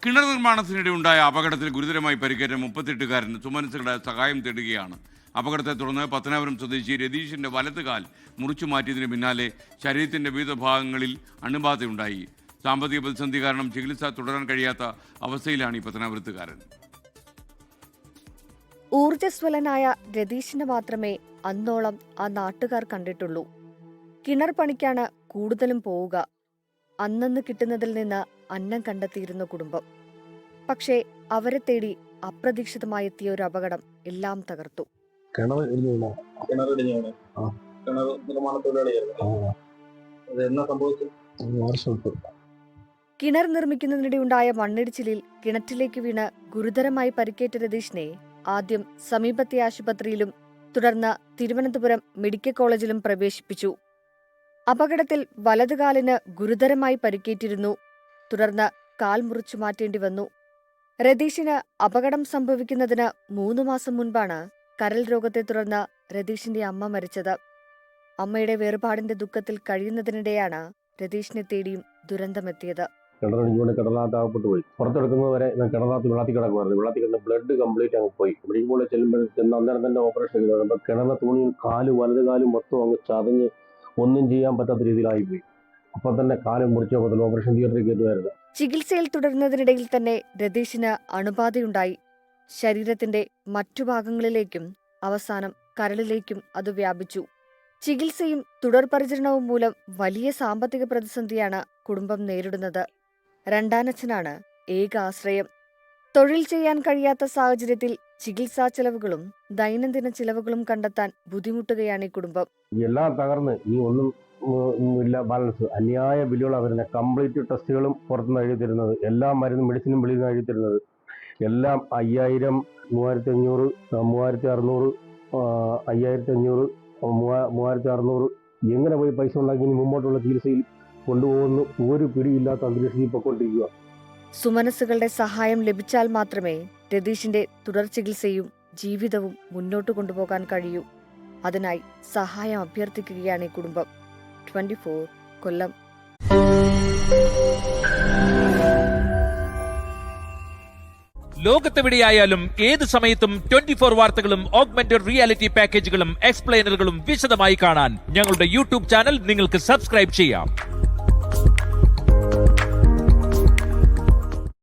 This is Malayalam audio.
കിണർ നിർമ്മാണത്തിനിടെ ഉണ്ടായ അപകടത്തിൽ ഗുരുതരമായി പരിക്കേറ്റ 38-കാരൻ സുമനസുകളുടെ സഹായം തേടുകയാണ്. അപകടത്തെ തുടർന്ന് പത്തനാപുരം സ്വദേശി രതീഷിന്റെ വലത് കാൽ മുറിച്ചു മാറ്റിയതിന് പിന്നാലെ ശരീരത്തിന്റെ വിവിധ ഭാഗങ്ങളിൽ അണുബാധയുണ്ടായി. സാമ്പത്തിക പ്രതിസന്ധി കാരണം ചികിത്സ തുടരാൻ കഴിയാത്ത അവസ്ഥയിലാണ് ഈ പത്തനാപുരത്തുകാരൻ. ഊർജ്ജസ്വലനായ രതീഷിനെ മാത്രമേ അന്നോളം ആ നാട്ടുകാർ കണ്ടിട്ടുള്ളൂ. കിണർ പണിക്കാണ് കൂടുതലും പോവുക. അന്നന്ന് കിട്ടുന്നതിൽ നിന്ന് അന്നം കണ്ടെത്തിയിരുന്ന കുടുംബം. പക്ഷേ അവരെ തേടി അപ്രതീക്ഷിതമായി എത്തിയ ഒരു അപകടം എല്ലാം തകർത്തു. കിണർ നിർമ്മിക്കുന്നതിനിടെയുണ്ടായ മണ്ണിടിച്ചിലിൽ കിണറ്റിലേക്ക് വീണ് ഗുരുതരമായി പരിക്കേറ്റ രതീഷിനെ ആദ്യം സമീപത്തെ ആശുപത്രിയിലും തുടർന്ന് തിരുവനന്തപുരം മെഡിക്കൽ കോളേജിലും പ്രവേശിപ്പിച്ചു. അപകടത്തിൽ വലതുകാലിന് ഗുരുതരമായി പരിക്കേറ്റിരുന്നു. തുടർന്ന് കാൽ മുറിച്ചു മാറ്റേണ്ടി വന്നു. രതീഷിന് അപകടം സംഭവിക്കുന്നതിന് 3 മാസം മുൻപാണ് കരൾ രോഗത്തെ തുടർന്ന് രതീഷിന്റെ അമ്മ മരിച്ചത്. അമ്മയുടെ വേർപാടിന്റെ ദുഃഖത്തിൽ കഴിയുന്നതിനിടെയാണ് രതീഷിനെ തേടിയും ദുരന്തമെത്തിയത്. കിണറടിഞ്ഞുകൊണ്ട് കിണറിനകത്താകപ്പെട്ടു പോയി. പുറത്തെടുക്കുന്നത് വരെ കിണറിനകത്ത് വെള്ളത്തിൽ കിടക്കുമായിരുന്നു. വെള്ളത്തിൽ കിടന്ന ബ്ലഡ് കംപ്ലീറ്റ് അങ്ങ് പോയി. മെഡിക്കൽ കോളേജ് ചെല്ലുമ്പോൾ അന്നേരം തന്നെ ഓപ്പറേഷൻ ചെയ്തു. കിണറിന്റെ തുണിയും വലത് കാലും മൊത്തം അങ്ങ് ചതഞ്ഞ് ഒന്നും ചെയ്യാൻ പറ്റാത്ത രീതിയിലായിപ്പോയി. അപ്പൊ തന്നെ കാലം മുറിച്ചപ്പോൾ ഓപ്പറേഷൻ തിയേറ്ററിൽ കയറ്റുമായിരുന്നു. ചികിത്സയിൽ തുടരുന്നതിനിടയിൽ തന്നെ രതീഷിന് അണുബാധയുണ്ടായി. ശരീരത്തിന്റെ മറ്റു ഭാഗങ്ങളിലേക്കും അവസാനം കരളിലേക്കും അത് വ്യാപിച്ചു. ചികിത്സയും തുടർപരിചരണവും മൂലം വലിയ സാമ്പത്തിക പ്രതിസന്ധിയാണ് കുടുംബം നേരിടുന്നത്. രണ്ടാനച്ഛനാണ് ഏക ആശ്രയം. തൊഴിൽ ചെയ്യാൻ കഴിയാത്ത സാഹചര്യത്തിൽ ചികിത്സാ ചെലവുകളും ദൈനംദിന ചിലവുകളും കണ്ടെത്താൻ ബുദ്ധിമുട്ടുകയാണ് ഈ കുടുംബം. എല്ലാം തകർന്ന് ഇനി ഒന്നും ഇല്ല, ബാലൻസ്. അന്യായ ബില്ലുകളാണ് വരുന്നത്. കംപ്ലീറ്റ് ടെസ്റ്റുകളും പുറത്തുനിന്ന് എഴുതി തരുന്നത്, എല്ലാ മരുന്നും മെഡിസിനും വെളിയിൽ നിന്ന് എഴുതി തരുന്നത് എല്ലാം 5000, 3500, 3600, 5500, 3600 എങ്ങനെ പോയി പൈസ ഉണ്ടാക്കി ഇനി മുമ്പോട്ടുള്ള ചികിത്സയിൽ കൊണ്ടുപോകുന്നു ഒരു പിടിയില്ലാത്ത അന്തരീക്ഷത്തിൽ പൊയ്ക്കൊണ്ടിരിക്കുക. സുമനസുകളുടെ സഹായം ലഭിച്ചാൽ മാത്രമേ രതീഷിന്റെ തുടർ ചികിത്സയും ജീവിതവും മുന്നോട്ട് കൊണ്ടുപോകാൻ കഴിയൂ. അതിനായി സഹായം അഭ്യർത്ഥിക്കുകയാണ് ഈ കുടുംബം. 24 കൊല്ലം. ലോകത്തെവിടെയായാലും ഏത് സമയത്തും 24 വാർത്തകളും ഓഗ്മെന്റഡ് റിയാലിറ്റി പാക്കേജുകളും എക്സ്പ്ലെയിനറുകളും വിശദമായി കാണാൻ ഞങ്ങളുടെ യൂട്യൂബ് ചാനൽ നിങ്ങൾക്ക് സബ്സ്ക്രൈബ് ചെയ്യാം.